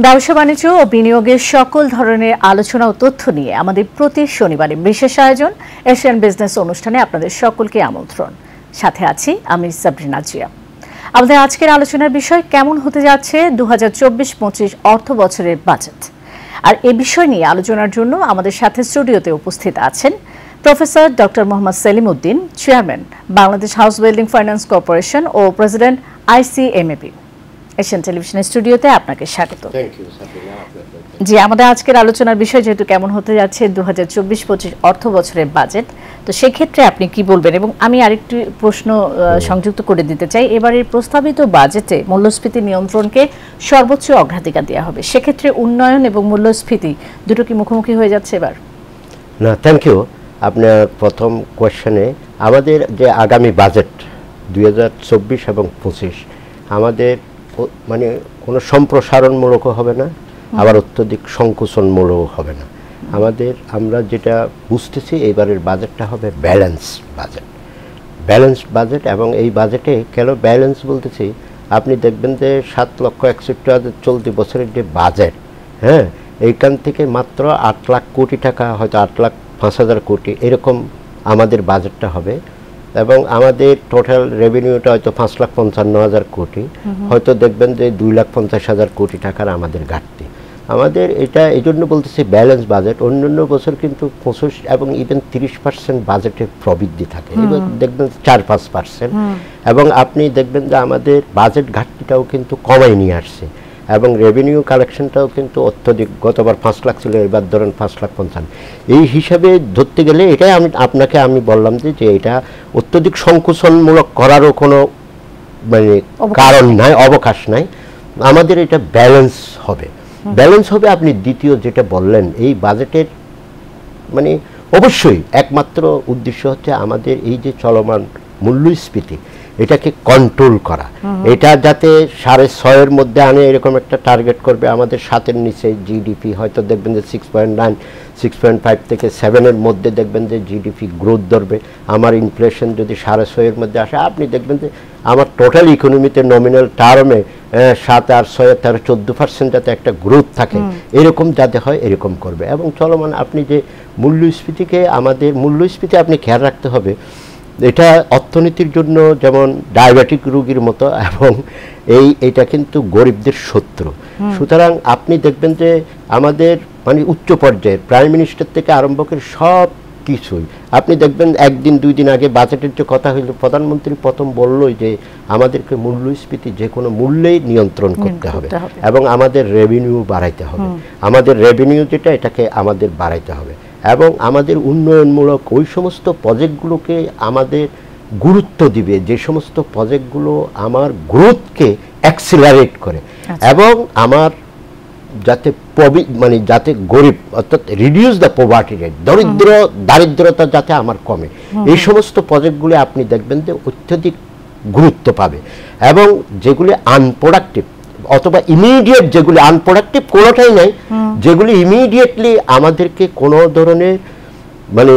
ব্যবসা বাণিজ্য ও বিনিয়োগের সকল ধরনের আলোচনা ও তথ্য নিয়ে আমাদের প্রতি শনিবারে বিশেষ আয়োজন এশিয়ান বিজনেস অনুষ্ঠানে আপনাদের সকলকে আমন্ত্রণ। সাথে আছি আমি সাবরিনা জিয়া। আমাদের আজকের আলোচনার বিষয় কেমন হতে যাচ্ছে 2024-25 অর্থ বছরের বাজেট। আর এই বিষয় নিয়ে আলোচনার জন্য আমাদের সাথে স্টুডিওতে উপস্থিত আছেন professor doctor Mohammad Selim Uddin, chairman Bangladesh house building finance corporation ও প্রেসিডেন্ট ICMAB। এশিয়ান টেলিভিশনের স্টুডিওতে আপনাকে স্বাগত। জি, আমাদের আজকের আলোচনার বিষয় যেহেতু কেমন হতে যাচ্ছে 2024-25 অর্থ বছরের বাজেট, তো সেক্ষেত্রে আপনি কি বলবেন? এবং আমি আরেকটি প্রশ্ন সংযুক্ত করে দিতে চাই। এবারের প্রস্তাবিত বাজেটে মূল্যস্ফীতি নিয়ন্ত্রণকে সর্বোচ্চ অগ্রাধিকার দেওয়া হবে, সেক্ষেত্রে উন্নয়ন এবং মূল্যস্ফীতি দুটো কি মুখোমুখি হয়ে যাচ্ছে এবার? না, থ্যাংক ইউ। আপনার প্রথম কোয়েশ্চেনে আমাদের যে আগামী বাজেট 2024 এবং 25 আমাদের মানে কোনো সম্প্রসারণমূলকও হবে না, আবার অত্যধিক সংকোচনমূলকও হবে না। আমরা যেটা বুঝতেছি এইবারের বাজেটটা হবে ব্যালেন্সড বাজেট। এবং এই বাজেটে কেন ব্যালেন্স বলতেছি, আপনি দেখবেন যে 7,61,000 চলতি বছরের যে বাজেট, হ্যাঁ, এইখান থেকে মাত্র 8 লাখ কোটি টাকা, হয়তো 8,05,000 কোটি এরকম আমাদের বাজেটটা হবে। এবং আমাদের টোটাল রেভিনিউটা হয়তো 5,55,000 কোটি, হয়তো দেখবেন যে 2,50,000 কোটি টাকার আমাদের ঘাটতি। আমাদের এটা এই জন্য বলতেছি ব্যালেন্স বাজেট। অন্যান্য বছর কিন্তু 25 এবং ইভেন 30% বাজেটের প্রবৃদ্ধি থাকে, এবার দেখবেন 4-5%। এবং আপনি দেখবেন যে আমাদের বাজেট ঘাটতিটাও কিন্তু কমাই নিয়ে আসছে, এবং রেভিনিউ কালেকশনটাও কিন্তু অত্যধিক। গতবার 5 লাখ ছিল, এবার ধরেন 5,55,000। এই হিসাবে ধরতে গেলে এটাই আপনাকে আমি বললাম যে এটা অত্যধিক সংকোচনমূলক করারও কোনো মানে কারণ নাই, অবকাশ নাই। আমাদের এটা ব্যালেন্স হবে। আপনি দ্বিতীয় যেটা বললেন, এই বাজেটের মানে অবশ্যই একমাত্র উদ্দেশ্য হচ্ছে আমাদের এই যে চলমান মূল্যস্ফীতি এটাকে কন্ট্রোল করা। এটা যাতে 6.5-এর মধ্যে আনে এরকম একটা টার্গেট করবে। আমাদের 7-এর নিচে জিডিপি, হয়তো দেখবেন যে 6.9, 6.5 থেকে 7-এর মধ্যে দেখবেন যে জিডিপি গ্রোথ ধরবে। আমার ইনফ্লেশন যদি 6.5-এর মধ্যে আসে, আপনি দেখবেন যে আমার টোটাল ইকোনমিতে নমিনাল টার্মে 7, 8, 6, 13, 14% যাতে একটা গ্রোথ থাকে, এরকম যাতে হয় এরকম করবে। এবং চলমান আপনি যে মূল্যস্ফীতি আপনি খেয়াল রাখতে হবে, এটা অর্থনীতির জন্য যেমন ডায়াবেটিক রোগীর মতো, এবং এইটা কিন্তু গরিবদের শত্রু। সুতরাং আপনি দেখবেন যে আমাদের মানে উচ্চ পর্যায়ের প্রাইম মিনিস্টার থেকে আরম্ভ করে সব কিছুই আপনি দেখবেন 1-2 দিন আগে বাজেটের যে কথা হইল, প্রধানমন্ত্রী প্রথম বললই যে আমাদেরকে মূল্যস্ফীতি যে কোনো মূল্যেই নিয়ন্ত্রণ করতে হবে এবং আমাদের রেভিনিউ বাড়াইতে হবে। আমাদের রেভিনিউ যেটা, এটাকে আমাদের বাড়াইতে হবে, এবং আমাদের উন্নয়নমূলক ওই সমস্ত প্রজেক্টগুলোকে আমাদের গুরুত্ব দিবে, যে সমস্ত প্রজেক্টগুলো আমার গ্রোথকে অ্যাক্সিলারেট করে, এবং আমার যাতে যাতে গরিব, অর্থাৎ রিডিউস দ্য পভার্টি রেট, দারিদ্রতা যাতে আমার কমে, এই সমস্ত প্রজেক্টগুলো আপনি দেখবেন যে অত্যধিক গুরুত্ব পাবে। এবং যেগুলি আনপ্রোডাক্টিভ অথবা ইমিডিয়েট, যেগুলি আনপ্রোডাক্টিভ কোনোটাই নাই, যেগুলি ইমিডিয়েটলি আমাদেরকে কোনো ধরনের মানে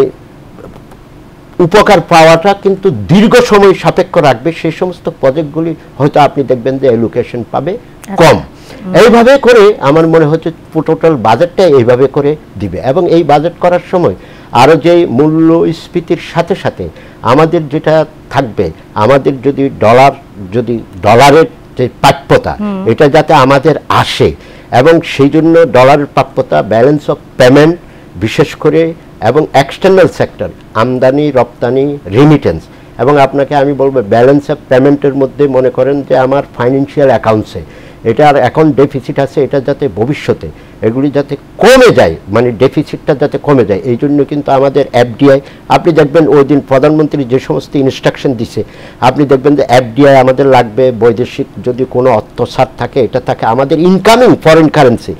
উপকার পাওয়াটা কিন্তু দীর্ঘ সময় সাপেক্ষ রাখবে, সেই সমস্ত প্রজেক্টগুলি হয়তো আপনি দেখবেন যে এলোকেশন পাবে কম। এইভাবে করে আমার মনে হচ্ছে টোটাল বাজেটটা এইভাবে করে দিবে। এবং এই বাজেট করার সময় আরও যে মূল্যস্ফীতির সাথে সাথে আমাদের যেটা থাকবে, আমাদের যদি ডলারের যে প্রাপ্যতা, এটা যাতে আমাদের আসে, এবং সেই জন্য ডলারের প্রাপ্যতা, ব্যালেন্স অফ পেমেন্ট বিশেষ করে, এবং এক্সটার্নাল সেক্টর, আমদানি রপ্তানি, রেমিটেন্স। এবং আপনাকে আমি বলবো ব্যালেন্স অফ পেমেন্টের মধ্যে মনে করেন যে আমার ফাইন্যান্সিয়াল অ্যাকাউন্টসে এটার অ্যাকাউন্ট ডেফিসিট আছে, এটা যাতে ভবিষ্যতে এগুলি যাতে কমে যায়, মানে ডেফিসিটটা যাতে কমে যায়, এই জন্য কিন্তু আমাদের FDI, আপনি দেখবেন ওই দিন প্রধানমন্ত্রী যে সমস্ত ইনস্ট্রাকশন দিছে, আপনি দেখবেন যে FDI আমাদের লাগবে, বৈদেশিক যদি কোনো অর্থসার থাকে, এটা থাকে আমাদের incoming foreign currency,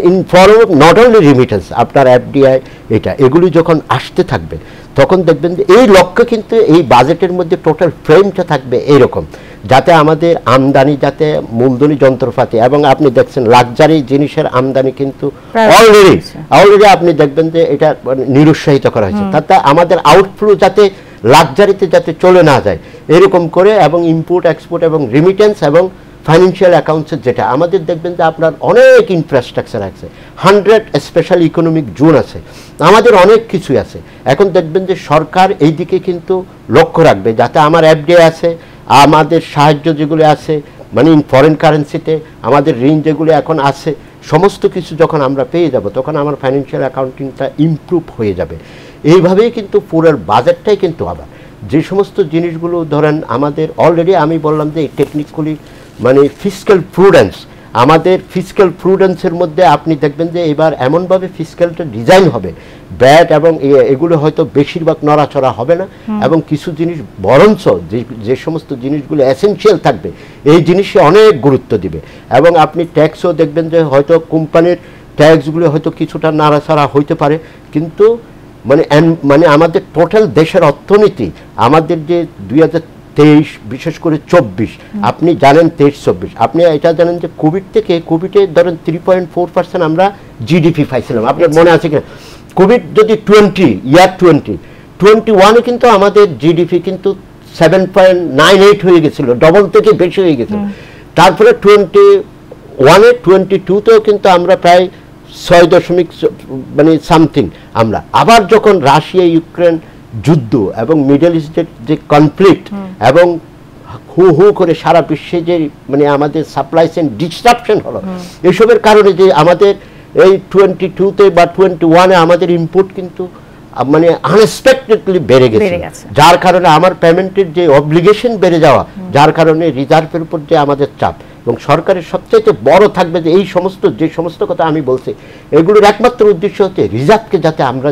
in form of not only remittance, আপনার FDI এগুলি যখন আসতে থাকবে, তখন দেখবেন যে এই লক্ষ্য কিন্তু এই বাজেটের মধ্যে টোটাল ফ্রেমটা থাকবে এইরকম, যাতে আমাদের আমদানি, যাতে মূলধনী যন্ত্রপাতি, এবং আপনি দেখছেন লাক্সারি জিনিসের আমদানি কিন্তু অলরেডি আপনি দেখবেন যে এটা নিরুৎসাহিত করা হয়েছে, তাতে আমাদের আউটফ্লো যাতে লাক্সারিতে যাতে চলে না যায় এরকম করে, এবং ইম্পোর্ট এক্সপোর্ট এবং রিমিটেন্স এবং ফাইন্যান্সিয়াল অ্যাকাউন্টসের যেটা আমাদের দেখবেন যে আপনার অনেক ইনফ্রাস্ট্রাকচার আছে, 100 স্পেশাল ইকোনমিক জোন আছে, আমাদের অনেক কিছুই আছে। এখন দেখবেন যে সরকার এই দিকে কিন্তু লক্ষ্য রাখবে যাতে আমার এফডিআই আছে, আমাদের সাহায্য যেগুলো আছে মানে ইন ফরেন কারেন্সিতে আমাদের ঋণ যেগুলো এখন আছে, সমস্ত কিছু যখন আমরা পেয়ে যাব তখন আমার ফাইন্যান্সিয়াল অ্যাকাউন্টিংটা ইমপ্রুভ হয়ে যাবে। এইভাবেই কিন্তু পুরো বাজেটটাই কিন্তু আবার যে সমস্ত জিনিসগুলো ধরেন আমাদের অলরেডি আমি বললাম যে এই টেকনিক্যালি মানে ফিসক্যাল প্রুডেন্স, আমাদের ফিসক্যাল প্রুডেন্সের মধ্যে আপনি দেখবেন যে এবার এমনভাবে ফিসক্যালটা ডিজাইন হবে, ব্যাট এবং এগুলো হয়তো বেশিরভাগ নড়াচড়া হবে না, এবং কিছু জিনিস বরঞ্চ যে সমস্ত জিনিসগুলো এসেনশিয়াল থাকবে এই জিনিসে অনেক গুরুত্ব দিবে। এবং আপনি ট্যাক্সও দেখবেন যে হয়তো কোম্পানির ট্যাক্সগুলো হয়তো কিছুটা নাড়াচাড়া হইতে পারে, কিন্তু মানে আমাদের টোটাল দেশের অর্থনীতি আমাদের যে 2023 বিশেষ করে 24 আপনি জানেন 23-24 আপনি এটা জানেন যে কোভিডে ধরেন 3.4% আমরা জিডিপি পাইছিলাম, আপনার মনে আছে কিনা? কোভিড যদি 2021 কিন্তু আমাদের জিডিপি কিন্তু 7.98 হয়ে গেছিল, ডবল থেকে বেশি হয়ে গেছিল। তারপরে 22তেও কিন্তু আমরা প্রায় 6 মানে সামথিং আমরা আবার যখন রাশিয়া ইউক্রেন যুদ্ধ এবং মিডল ইস্টের যে কনফ্লিক্ট এবং হু করে সারা বিশ্বে যে মানে আমাদের সাপ্লাই চেইন ডিসরাপশন হলো, এসবের কারণে যে আমাদের এই 22তে বা 21-এ আমাদের ইম্পোর্ট কিন্তু মানে আনএক্সপেক্টেডলি বেড়ে গেছে, যার কারণে আমার পেমেন্টের যে অব্লিগেশন বেড়ে যাওয়া, যার কারণে রিজার্ভের উপর যে আমাদের চাপ। এবং সরকারের সবচেয়ে বড় থাকবে যে এই যে সমস্ত কথা আমি বলছি এগুলোর একমাত্র উদ্দেশ্য হচ্ছে রিজার্ভকে যাতে আমরা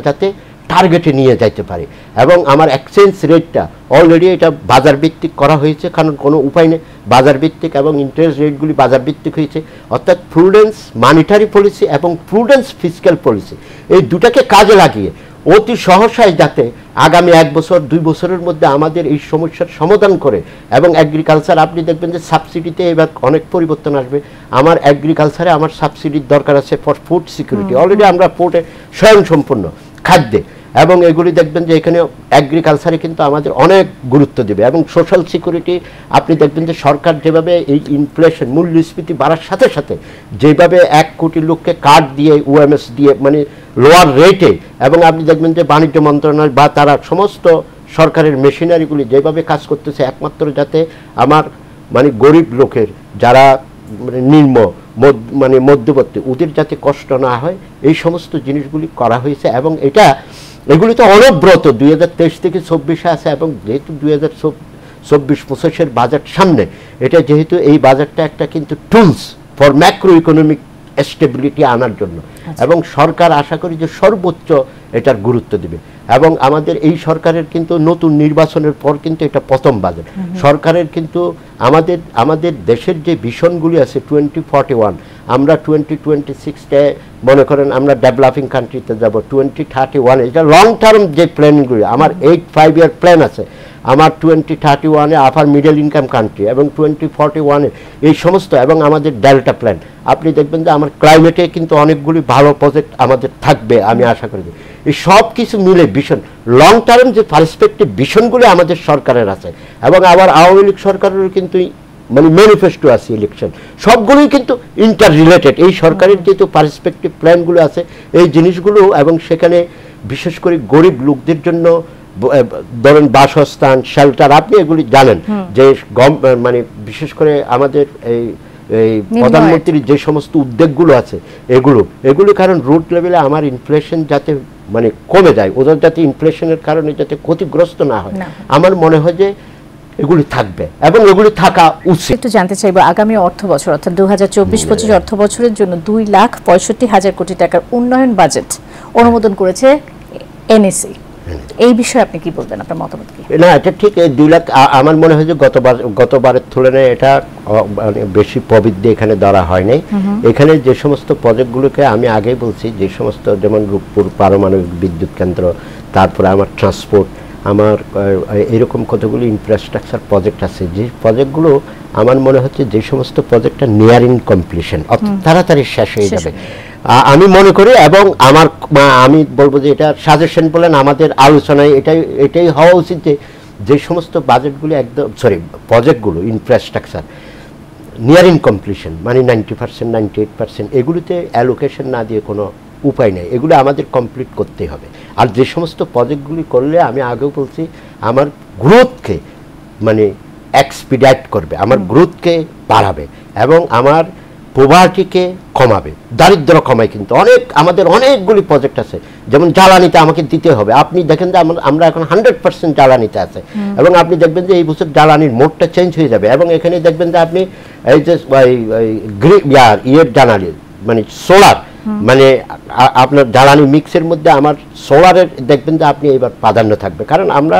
টার্গেটে নিয়ে যাইতে পারি। এবং আমার এক্সচেঞ্জ রেটটা অলরেডি এটা বাজার ভিত্তিক করা হয়েছে, কারণ কোনো উপায় নেই, বাজার ভিত্তিক এবং ইন্টারেস্ট রেটগুলি বাজার ভিত্তিক হয়েছে। অর্থাৎ প্রুডেন্স মানিটারি পলিসি এবং প্রুডেন্স ফিসক্যাল পলিসি এই দুটাকে কাজে লাগিয়ে অতি সহসায় যাতে আগামী 1 বছর 2 বছরের মধ্যে আমাদের এই সমস্যার সমাধান করে। এবং এগ্রিকালচার আপনি দেখবেন যে সাবসিডিতে এবার অনেক পরিবর্তন আসবে। আমার এগ্রিকালচারে আমার সাবসিডির দরকার আছে ফর ফুড সিকিউরিটি, অলরেডি আমরা পোর্টে স্বয়ংসম্পূর্ণ খাদ্যে, এবং এগুলি দেখবেন যে এখানে এগ্রিকালচারে কিন্তু আমাদের অনেক গুরুত্ব দেবে। এবং সোশ্যাল সিকিউরিটি আপনি দেখবেন যে সরকার যেভাবে এই ইনফ্লেশন মূল্যস্ফীতি বাড়ার সাথে সাথে যেভাবে 1 কোটি লোককে কার্ড দিয়ে ওএমএস দিয়ে মানে লোয়ার রেটে, এবং আপনি দেখবেন যে বাণিজ্য মন্ত্রণালয় বা তারা সমস্ত সরকারের মেশিনারিগুলি যেভাবে কাজ করতেছে একমাত্র যাতে আমার মানে গরিব লোকের যারা নিম্ন মানে মধ্যবর্তী ওদের যাতে কষ্ট না হয়, এই সমস্ত জিনিসগুলি করা হয়েছে। এবং এগুলি তো অনবরত 2023 থেকে 24-এ আছে, এবং যেহেতু 2024-25-এর বাজেট সামনে, এটা যেহেতু এই বাজেটটা একটা কিন্তু tools for macro economic stability আনার জন্য, এবং সরকার আশা করি যে সর্বোচ্চ এটার গুরুত্ব দিবে। এবং আমাদের এই সরকারের কিন্তু নতুন নির্বাচনের পর কিন্তু এটা প্রথম বাজেট সরকারের, কিন্তু আমাদের দেশের যে ভিশনগুলি আছে 2041 আমরা 2026-তে মনে করেন আমরা ডেভেলপিং কান্ট্রিতে যাব, 2031 এটা লং টার্ম যে প্ল্যানগুলি আমার 5 ইয়ার প্ল্যান আছে আমার 2031-এ আপার মিডল ইনকাম কান্ট্রি, এবং 2041-এ এই সমস্ত, এবং আমাদের ডেল্টা প্ল্যান। আপনি দেখবেন যে আমার ক্লাইমেটে কিন্তু অনেকগুলি ভালো প্রজেক্ট আমাদের থাকবে আমি আশা করি। এই সব কিছু মিলে ভিশন লং টার্ম যে পার্সপেক্টিভ ভিশনগুলি আমাদের সরকারের আছে, এবং আবার আওয়ামী লীগ সরকারেরও কিন্তু মানে ম্যানিফেস্টো আছে, ইলেকশন সবগুলোই কিন্তু ইন্টার রিলেটেড। এই সরকারের যেহেতু পার্সপেক্টিভ প্ল্যানগুলো আছে এই জিনিসগুলো, এবং সেখানে বিশেষ করে গরিব লোকদের জন্য ধরেন বাসস্থান শেল্টার আপনি এগুলি জানেন যে মানে বিশেষ করে আমাদের এই প্রধানমন্ত্রীর যে সমস্ত উদ্যোগগুলো আছে এগুলি কারণ রুট লেভেলে আমার ইনফ্লেশন যাতে মানে কমে যায়, ওদের যাতে ইনফ্লেশনের কারণে যাতে ক্ষতিগ্রস্ত না হয়, আমার মনে হয় যে এগুলি থাকবে এবং এগুলি থাকা উচিত। একটু জানতে চাইবো আগামী অর্থ বছর অর্থাৎ 2024-25 অর্থ বছরের জন্য 2,65,000 কোটি টাকার উন্নয়ন বাজেট অনুমোদন করেছে এনএসি, এই বিষয়ে আপনি কি বলবেন, আপনার মতামত কি? না এটা ঠিক, 2 লাখ আমার মনে হয় যে গতবারের তুলনায় এটা বেশি প্রবৃদ্ধি এখানে ধরা হয় নাই। এখানে যে সমস্ত প্রজেক্টগুলোকে আমি আগেই বলছি, যে সমস্ত যেমন রূপপুর পারমাণবিক বিদ্যুৎ কেন্দ্র, তারপরে আমার ট্রান্সপোর্ট, আমার এরকম কতগুলো ইনফ্রাস্ট্রাকচার প্রজেক্ট আছে, যে প্রজেক্টগুলো আমার মনে হচ্ছে যে সমস্ত প্রজেক্টটা নিয়ার ইন কমপ্লিশন অর্থাৎ তাড়াতাড়ি শেষ হয়ে যাবে আমি মনে করি। এবং আমি বলবো যে এটা সাজেশন বলেন আমাদের আলোচনায় এটাই হওয়া উচিত যে সমস্ত বাজেটগুলো একদম প্রজেক্টগুলো ইনফ্রাস্ট্রাকচার নিয়ারিং কমপ্লিশন, মানে 90%, 98%, এগুলিতে অ্যালোকেশন না দিয়ে কোনো উপায় নেই, এগুলো আমাদের কমপ্লিট করতেই হবে। আর যে সমস্ত প্রজেক্টগুলি করলে আমি আগেও বলছি আমার গ্রোথকে মানে এক্সপিডাইট করবে, আমার গ্রোথকে বাড়াবে এবং আমার পোভার্টিকে কমাবে, দারিদ্র কমায়। কিন্তু আমাদের অনেকগুলি প্রজেক্ট আছে, যেমন জ্বালানিতে আমাকে দিতে হবে। আপনি দেখেন যে আমরা এখন 100% জ্বালানিতে আছে এবং আপনি দেখবেন যে এই বছর জ্বালানির মোডটা চেঞ্জ হয়ে যাবে এবং এখানে দেখবেন যে আপনি এই যে ইয়ের জ্বালানি মানে সোলার, মানে আপনার জ্বালানি মিক্সের মধ্যে আমার সোলারের দেখবেন যে আপনি এবার প্রাধান্য থাকবে, কারণ আমরা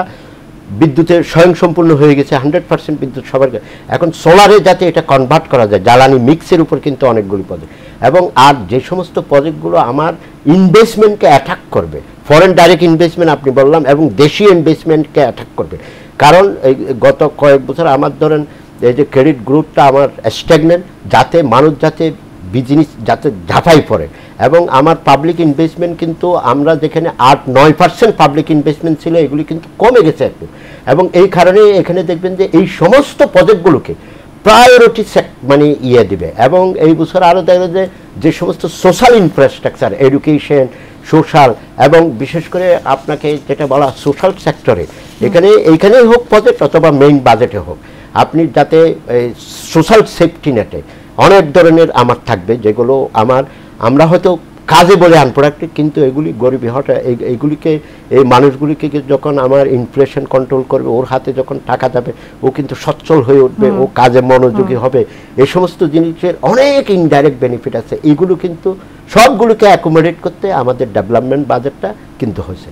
বিদ্যুতের স্বয়ংসম্পূর্ণ হয়ে গেছে, 100% বিদ্যুৎ সবার। এখন সোলারে যাতে এটা কনভার্ট করা যায় জ্বালানি মিক্সের উপর কিন্তু অনেকগুলি প্রজেক্ট, এবং আর যে সমস্ত প্রজেক্টগুলো আমার ইনভেস্টমেন্টকে অ্যাটাক করবে, ফরেন ডাইরেক্ট ইনভেস্টমেন্ট আপনি বললাম, এবং দেশীয় ইনভেস্টমেন্টকে অ্যাটাক করবে। কারণ এই গত কয়েক বছর আমার ধরেন এই যে ক্রেডিট গ্রোথটা আমার স্ট্যাগনেন্ট, যাতে মানুষ যাতে বিজনেস যাতে ঝাঁপাই পড়ে, এবং আমার পাবলিক ইনভেস্টমেন্ট কিন্তু আমরা যেখানে 8-9% পাবলিক ইনভেস্টমেন্ট ছিল এগুলি কিন্তু কমে গেছে একটু, এবং এই কারণে এখানে দেখবেন যে এই সমস্ত প্রজেক্টগুলোকে প্রায়োরিটি মানে দিবে। এবং এই বছর আরও দেখা যায় যে সমস্ত সোশ্যাল ইনফ্রাস্ট্রাকচার, এডুকেশন, সোশ্যাল, এবং বিশেষ করে আপনাকে যেটা বলা সোশ্যাল সেক্টরে, এইখানেই হোক প্রজেক্ট অথবা মেইন বাজেটে হোক, আপনি যাতে সোশ্যাল সেফটি নেটে অনেক ধরনের আমার থাকবে, যেগুলো আমরা হয়তো কাজে বলে আনপ্রোডাক্টিভ, কিন্তু এগুলি গরিবী হঠাৎ এইগুলিকে এই মানুষগুলিকে যখন আমার ইনফ্লেশন কন্ট্রোল করবে, ওর হাতে যখন টাকা যাবে ও কিন্তু সচ্ছল হয়ে উঠবে, ও কাজে মনোযোগী হবে। এই সমস্ত জিনিসের অনেক ইনডাইরেক্ট বেনিফিট আছে, এইগুলো কিন্তু সবগুলোকে অ্যাকোমোডেট করতে আমাদের ডেভেলপমেন্ট বাজেটটা কিন্তু হয়েছে।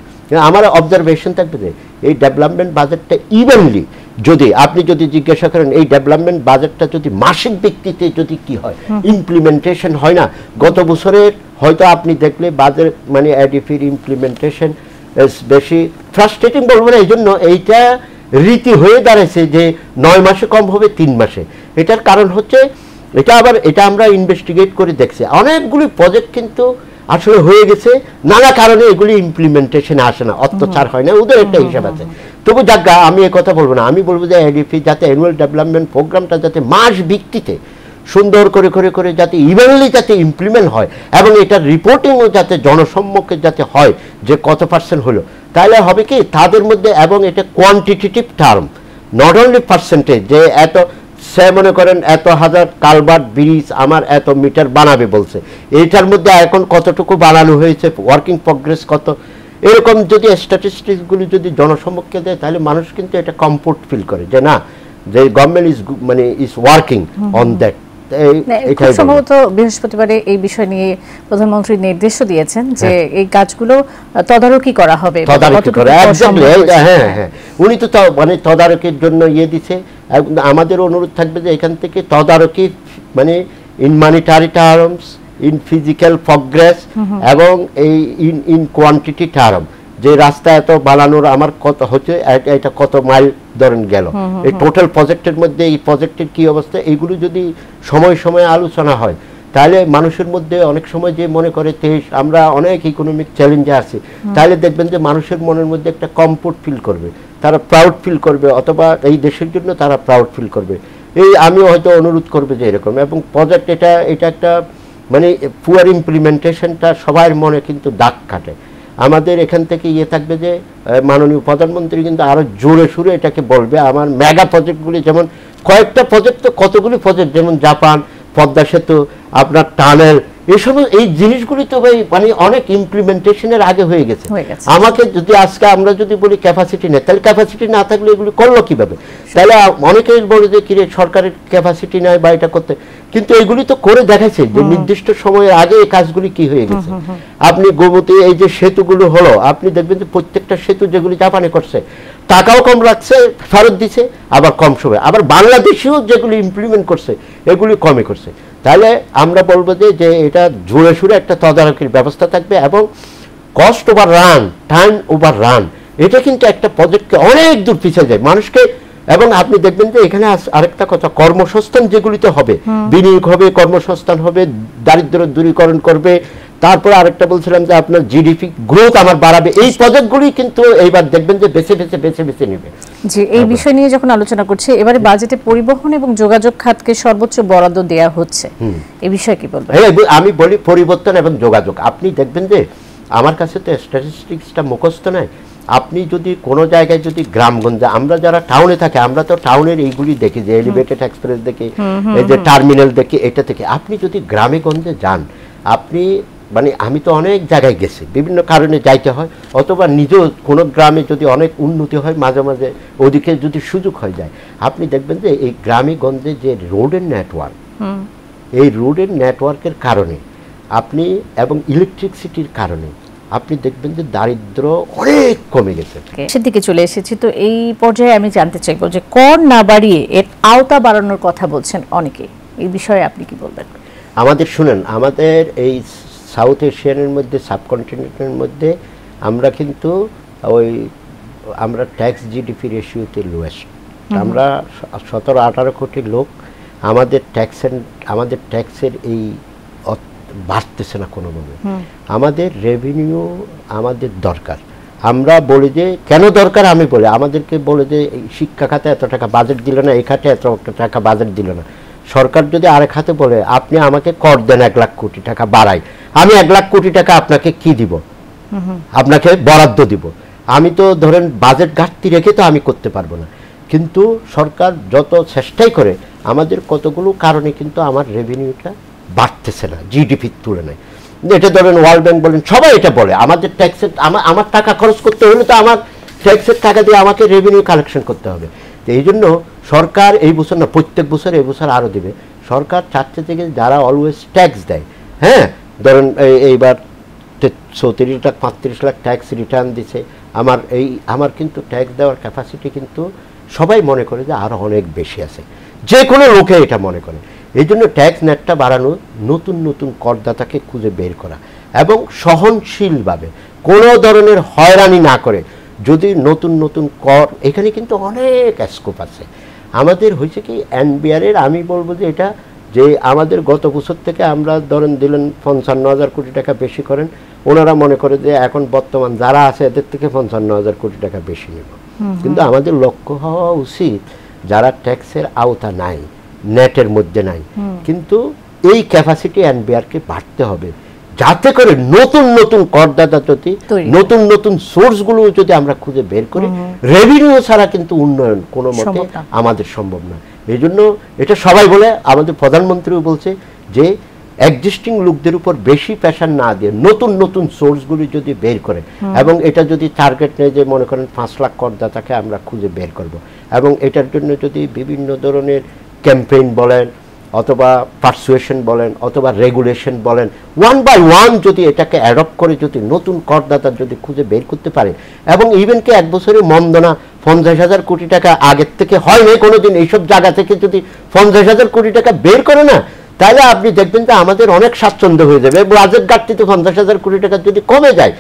আমার অবজারভেশন থাকবে যে এই ডেভেলপমেন্ট বাজেটটা ইভেনলি আপনি যদি জিজ্ঞাসা করেন এই ডেভেলপমেন্ট বাজেটটা যদি মাসিক ভিত্তিতে যদি কি হয়, ইমপ্লিমেন্টেশন হয় না। গত বছরের হয়তো আপনি দেখলে বাজেট মানে এডিপির ইমপ্লিমেন্টেশন বেশি ফ্রাস্ট্রেটিং বলবো না, এই জন্য এইটা রীতি হয়ে দাঁড়াইছে যে 9 মাসে কম হবে 3 মাসে। এটার কারণ হচ্ছে এটা আমরা ইনভেস্টিগেট করে দেখছি, অনেকগুলি প্রজেক্ট কিন্তু আসলে হয়ে গেছে, নানা কারণে এগুলি ইমপ্লিমেন্টেশনে আসে না, অত্যাচার হয় না, ওদের একটা হিসাব আছে। তবু যাক, আমি কথা বলবো না, আমি বলবো যে এডিপি যাতে অ্যানুয়াল ডেভেলপমেন্ট প্রোগ্রামটা যাতে মাস ভিত্তিতে সুন্দর করে করে করে যাতে ইভেনলি যাতে ইমপ্লিমেন্ট হয়, এবং এটার রিপোর্টিংও যাতে জনসম্মুখে যাতে হয় যে কত পার্সেন্ট হলো, তাহলে হবে কি তাদের মধ্যে, এবং এটা quantitative term, not only percentage, যে এত সে মনে করেন এত হাজার কালভার্ট ব্রিজ আমার এত মিটার বানাবে বলছে, এইটার মধ্যে এখন কতটুকু বানানো হয়েছে, ওয়ার্কিং প্রগ্রেস কত, এরকম যদি স্ট্যাটিস্টিক্সগুলি যদি জনসম্মুখে দেয়, তাহলে মানুষ কিন্তু এটা কমফোর্ট ফিল করে যে না, যে government is working on that. খুব সম্ভবত বৃহস্পতিবারে এই বিষয় নিয়ে প্রধানমন্ত্রী নির্দেশও দিয়েছেন যে এই কাজগুলো তদারকি করা হবে। হ্যাঁ, উনি তো মানে তদারকির জন্য দিছে। আমাদের অনুরোধ থাকবে যে এখান থেকে তদারকি মানে in monetary terms, in physical progress, এবং এই ইন কোয়ান্টিটি টার্ম, যে রাস্তা এত বানানোর আমার কত হচ্ছে, এটা কত মাইল ধরেন গেল, এই টোটাল প্রজেক্টের মধ্যে এই প্রজেক্টের কি অবস্থা, এইগুলো যদি সময় সময় আলোচনা হয়, তাহলে মানুষের মধ্যে অনেক সময় যে মনে করে আমরা অনেক ইকোনমিক চ্যালেঞ্জে আছি, তাহলে দেখবেন যে মানুষের মনের মধ্যে একটা কমফোর্ট ফিল করবে, তারা প্রাউড ফিল করবে, অথবা এই দেশের জন্য তারা প্রাউড ফিল করবে। আমি হয়তো অনুরোধ করবে যে এরকম, এবং প্রজেক্ট এটা একটা মানে পুয়ার ইমপ্লিমেন্টেশনটা সবার মনে কিন্তু দাগ কাটে। আমাদের এখান থেকে থাকবে যে মাননীয় প্রধানমন্ত্রী কিন্তু আরো জোরে সুরে এটাকে বলবে, আমার মেগা প্রজেক্টগুলি, যেমন কয়েকটা প্রজেক্ট, তো কতগুলি প্রজেক্ট, যেমন জাপান পদ্মা সেতু, আপনার টানেল, এই জিনিসগুলি তো ভাই মানে অনেক ইমপ্লিমেন্টেশনের আগে হয়ে গেছে। আমাকে যদি আজকে আমরা যদি বলি ক্যাপাসিটি নেই, তাহলে ক্যাপাসিটি না থাকলে এগুলি করলো কিভাবে? তাহলে অনেকে বলে যে কিরে সরকারের ক্যাপাসিটি নাই বা এটা করতে, কিন্তু এগুলি তো করে দেখাচ্ছে যে নির্দিষ্ট সময়ের আগে এই কাজগুলি কি হয়ে গেছে। আপনি গোমতী এই যে সেতুগুলো হলো, আপনি দেখবেন যে প্রত্যেকটা সেতু যেগুলি জাপানে করছে টাকাও কম রাখছে, ফেরত দিছে, আবার কম সময়, আবার বাংলাদেশেও যেগুলি ইমপ্লিমেন্ট করছে এগুলি কমে করছে। তাহলে আমরা বলবো যে এটা জোরে সুরে একটা তদারকির ব্যবস্থা থাকবে, এবং cost over run, time over run, এটা কিন্তু একটা প্রজেক্টকে অনেক দূর পিছিয়ে যায় মানুষকে। এবং আপনি দেখবেন যে এখানে আরেকটা কথা, কর্মসংস্থান যেগুলিতে হবে, বিনিয়োগ হবে, কর্মসংস্থান হবে, দারিদ্র দূরীকরণ করবে, তারপর আরেকটা বলছিলাম যে আপনার জিডিপি গ্রোথ আমার বাড়াবে। এই প্রজেক্টগুলি কিন্তু এইবার দেখবেন যে বেছে বেছে নেবে। জি, এই বিষয় নিয়ে যখন আলোচনা করছি, এবারে বাজেটে পরিবহন এবং যোগাযোগ খাতকে সর্বোচ্চ বরাদ্দ দেয়া হচ্ছে, এই বিষয়ে কি বলবেন? আমি বলি পরিবর্তন এবং যোগাযোগ। আপনি দেখবেন যে আমার কাছে তো স্ট্যাটিস্টিক্সটা মুখস্থ নয়, আপনি যদি কোনো জায়গায় যদি গ্রামগঞ্জে, আমরা যারা টাউনে থাকি আমরা তো টাউনের এইগুলি দেখি, যে এলিভেটেড এক্সপ্রেস দেখি, এই যে টার্মিনাল দেখি, এটা থেকে আপনি যদি গ্রামে গঞ্জে যান, আপনি মানে আমি তো অনেক জায়গায় গেছি, বিভিন্ন কারণে যাইতে হয়, অথবা নিজেও কোনো গ্রামে যদি অনেক উন্নতি হয় মাঝে মাঝে ওদিকে যদি সুযোগ হয়ে যায়, আপনি দেখবেন যে এই গ্রামে গঞ্জে যে রোডের নেটওয়ার্ক, এই রোডের নেটওয়ার্কের কারণে আপনি এবং ইলেকট্রিসিটির কারণে আপনি দেখবেন যে দারিদ্র অনেক কমে গেছে। সেদিকে চলে এসেছি, তো এই পর্যায়ে আমি জানতে চাইবো যে কর না বাড়িয়ে এর আওতা বাড়ানোর কথা বলছেন অনেকে, এই বিষয়ে আপনি কি বলবেন? আমাদের শুনেন, আমাদের এই সাউথ এশিয়ানের মধ্যে, সাবকন্টিনেন্টের মধ্যে আমরা কিন্তু আমরা ট্যাক্স জিডিপি রেশিওতে লোয়েস্ট। আমরা 17-18 কোটি লোক, আমাদের ট্যাক্সের এই বাড়তেছে না কোনোভাবে। আমাদের রেভিনিউ আমাদের দরকার। আমরা বলি যে কেন দরকার, আমি বলি আমাদেরকে বলে যে শিক্ষা খাতে এত টাকা বাজেট দিল না, এই খাতে এত টাকা বাজেট দিল না। সরকার যদি আরেক হাতে বলে আপনি আমাকে কর দেন 1 লাখ কোটি টাকা বাড়াই, আমি 1 লাখ কোটি টাকা আপনাকে কি দিব, আপনাকে বরাদ্দ দিব। আমি তো ধরেন বাজেট ঘাটতি রেখে তো আমি করতে পারবো না। কিন্তু সরকার যত চেষ্টাই করে, আমাদের কতগুলো কারণে কিন্তু আমার রেভিনিউটা বাড়তেছে না জিডিপির তুলনায়। এটা ধরেন ওয়ার্ল্ড ব্যাংক বলেন, সবাই এটা বলে, আমাদের ট্যাক্সের আমার টাকা খরচ করতে হলে তো আমার ট্যাক্সের টাকা দিয়ে আমাকে রেভিনিউ কালেকশন করতে হবে। তো এই জন্য সরকার এই বছর না, প্রত্যেক বছর এই বছর আরও দেবে। সরকার চাচ্ছে থেকে যারা অলওয়েজ ট্যাক্স দেয়, হ্যাঁ ধরেন এইবার 34 লাখ 35 লাখ ট্যাক্স রিটার্ন দিছে, আমার কিন্তু ট্যাক্স দেওয়ার ক্যাপাসিটি কিন্তু সবাই মনে করে যে আরও অনেক বেশি আছে, যে কোনো লোকে এটা মনে করে। এই জন্য ট্যাক্স নেটটা বাড়ানো, নতুন নতুন করদাতাকে খুঁজে বের করা এবং সহনশীলভাবে কোনো ধরনের হয়রানি না করে যদি নতুন নতুন কর, এখানে কিন্তু অনেক স্কোপ আছে। আমাদের হয়েছে কি এনবিআরের, আমি বলবো যে এটা যে আমাদের গত বছর থেকে আমরা ধরেন দিলেন 55,000 কোটি টাকা বেশি করেন, ওনারা মনে করে যে এখন বর্তমান যারা আছে এদের থেকে 55,000 কোটি টাকা বেশি নেব। কিন্তু আমাদের লক্ষ্য হওয়া উচিত যারা ট্যাক্সের আওতা নাই, নেটের মধ্যে নাই, কিন্তু এই ক্যাপাসিটি এনবিআরকে বাড়তে হবে, যাতে করে নতুন নতুন করদাতা যদি নতুন নতুন সোর্সগুলো যদি আমরা খুঁজে বের করি, রেভিনিউ ছাড়া কিন্তু উন্নয়ন কোনো মতে আমাদের সম্ভব না। এই জন্য এটা সবাই বলে, আমাদের প্রধানমন্ত্রীও বলছে যে এক্সিস্টিং লোকদের উপর বেশি প্রেশার না দিয়ে নতুন নতুন সোর্সগুলি যদি বের করে, এবং এটা যদি টার্গেট নেয় যে মনে করেন 5 লাখ করদাতাকে আমরা খুঁজে বের করব, এবং এটার জন্য যদি বিভিন্ন ধরনের ক্যাম্পেইন বলেন অথবা পারসুয়েশন বলেন অথবা রেগুলেশন বলেন, 1 বাই 1 যদি এটাকে অ্যাডপ্ট করে যদি নতুন করদাতা যদি খুঁজে বের করতে পারে, এবং ইভেন কি 1 বছরে মন্দ না 50,000 কোটি টাকা আগের থেকে হয় নাই কোনোদিন, এইসব জায়গা থেকে যদি 50,000 কোটি টাকা বের করে না, তাহলে আপনি দেখবেন যে আমাদের অনেক স্বাচ্ছন্দ্য হয়ে যাবে। বাজেট ঘাটতিতে 50,000 কোটি টাকা যদি কমে যায়,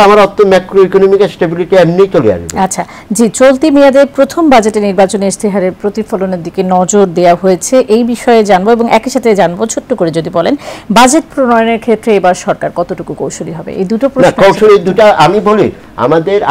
আমার অর্থ ম্যাক্রো ইকোনমিক স্টেবিলিটি এমনি চলে আসবে। আচ্ছা জি, চলতি মেয়াদে প্রথম বাজেটে নির্বাচনী ইশতেহারের প্রতিফলনের দিকে নজর দেওয়া হয়েছে, এই বিষয়ে জানবো এবং একই সাথে জানবো ছোট্ট করে যদি বলেন বাজেট প্রণয়নের ক্ষেত্রে এবার সরকার কতটুকু কৌশলী হবে, এই দুটো প্রশ্ন। কৌশলী দুটো আমি বলি,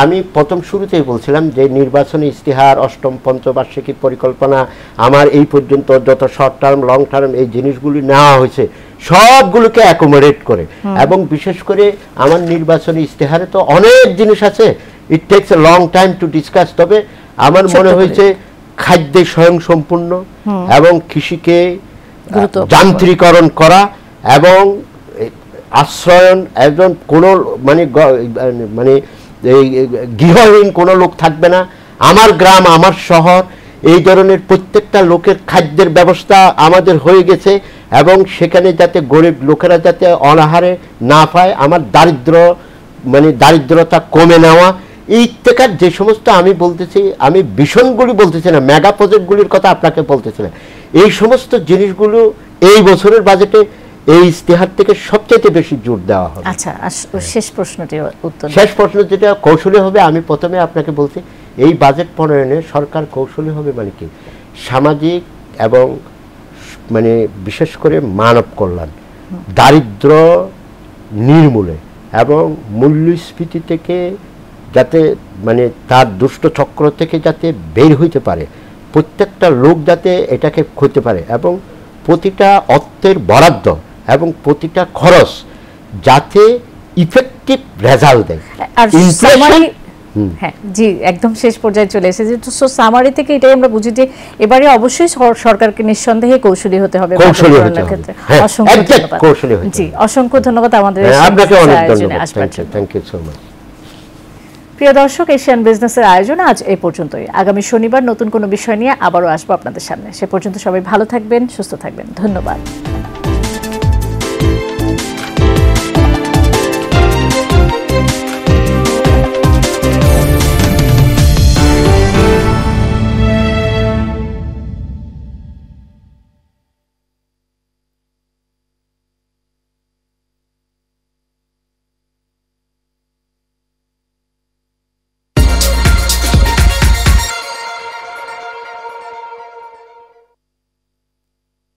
আমি প্রথম শুরুতেই বলছিলাম যে নির্বাচনী ইশতেহার, অষ্টম পঞ্চবার্ষিকী পরিকল্পনা, আমার এই পর্যন্ত যত শর্ট টার্ম লং টার্ম এই জিনিসগুলি নেওয়া হয়েছে সবগুলোকে অ্যাকোমোডেট করে, এবং বিশেষ করে আমার নির্বাচনী ইশতেহারে তো অনেক জিনিস আছে, ইট tax a long time to discuss. তবে আমার মনে হয়েছে খাদ্যে স্বয়ংসম্পূর্ণ এবং কৃষিকে যান্ত্রিকরণ করা এবং আশ্রয়ন, একজন কোনো মানে এই গৃহহীন কোনো লোক থাকবে না, আমার গ্রাম আমার শহর, এই ধরনের প্রত্যেকটা লোকের খাদ্যের ব্যবস্থা আমাদের হয়ে গেছে, এবং সেখানে যাতে গরিব লোকেরা যাতে অনাহারে না পায়, আমার দারিদ্রতা কমে নেওয়া, এই থেকে যে সমস্ত আমি বলতেছি, আমি ভীষণগুলি বলতেছি না, মেগা প্রজেক্টগুলির কথা আপনাকে বলতেছি না, এই সমস্ত জিনিসগুলো এই বছরের বাজেটে এই ইশতেহার থেকে সবচেয়ে বেশি জোর দেওয়া হবে। আচ্ছা, শেষ প্রশ্নটির উত্তর। শেষ প্রশ্ন যেটা কৌশলী হবে, আমি প্রথমে আপনাকে বলছি এই বাজেট প্রণয়নে সরকার কৌশলী হবে মানে কি, সামাজিক এবং বিশেষ করে মানব কল্যাণ, দারিদ্র নির্মূলে এবং মূল্যস্ফীতি থেকে যাতে মানে তার দুষ্ট চক্র থেকে যাতে বের হইতে পারে, প্রত্যেকটা লোক যাতে এটাকে করতে পারে এবং প্রতিটা অর্থের বরাদ্দ এবং প্রতিটা খরচ যাতে ইফেক্টিভ রেজাল্ট দেয়। আর সামারি, হ্যাঁ জি একদম শেষ পর্যায়ে চলে এসেছে। সো সামারি থেকে এটাই আমরা বুঝি যে এবারে অবশ্যই সরকারকে নিঃসন্দেহে কৌশলী হতে হবে, ক্ষেত্রে অসংখ্য ধন্যবাদ। জি অসংখ্য ধন্যবাদ আমাদের আপনাকে অনেক ধন্যবাদ, থ্যাংক ইউ সো মাচ। প্রিয় দর্শক, এশিয়ান বিজনেসের আয়োজন আজ এই পর্যন্তই। আগামী শনিবার নতুন কোনো বিষয় নিয়ে আবারও আসবো আপনাদের সামনে। সে পর্যন্ত সবাই ভালো থাকবেন, সুস্থ থাকবেন। ধন্যবাদ।